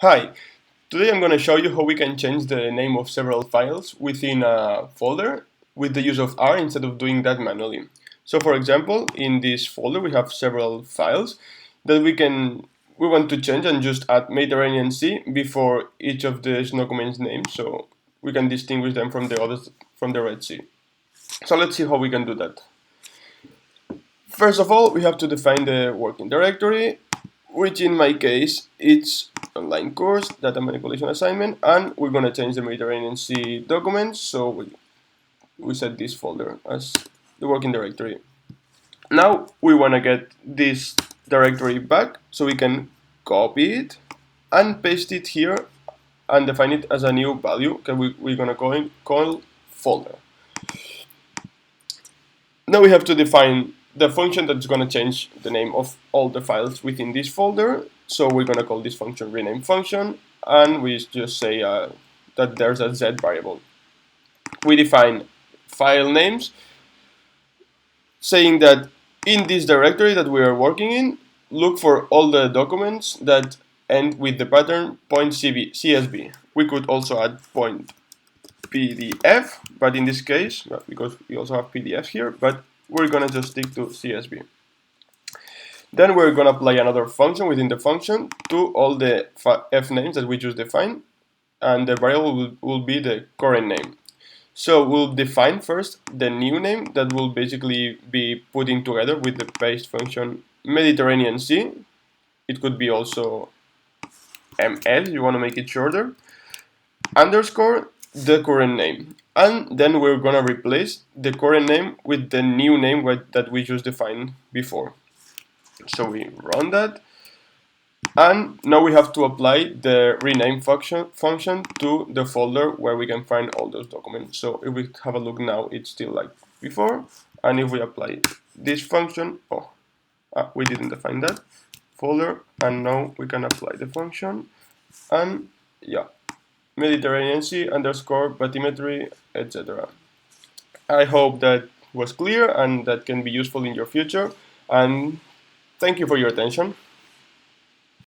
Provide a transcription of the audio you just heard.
Hi, today I'm going to show you how we can change the name of several files within a folder with the use of R instead of doing that manually. So for example, in this folder we have several files that we want to change and just add Mediterranean Sea before each of the documents names so we can distinguish them from the others from the Red Sea. So let's see how we can do that. First of all, we have to define the working directory, which in my case it's online course, data manipulation assignment, and we're going to change the Mediterranean Sea documents, so we set this folder as the working directory. Now we want to get this directory back, so we can copy it and paste it here and define it as a new value. Okay, we're going to call folder. Now we have to define the function that's going to change the name of all the files within this folder. So we're going to call this function rename function, and we just say that there's a z variable. We define file names, saying that in this directory that we are working in, look for all the documents that end with the pattern .csv. We could also add .pdf, but in this case, because we also have PDF here, but we're gonna just stick to CSV. Then we're gonna apply another function within the function to all the f names that we just defined, and the variable will be the current name. So we'll define first the new name that will basically be putting together with the paste function Mediterranean Sea. It could be also MS, you want to make it shorter, underscore the current name. And then we're gonna replace the current name with the new name that we just defined before. So we run that, and now we have to apply the rename function to the folder where we can find all those documents. So if we have a look now, it's still like before, and if we apply this function, we didn't define that folder, and now we can apply the function, and yeah, Mediterranean Sea underscore bathymetry, etc. I hope that was clear and that can be useful in your future, and thank you for your attention.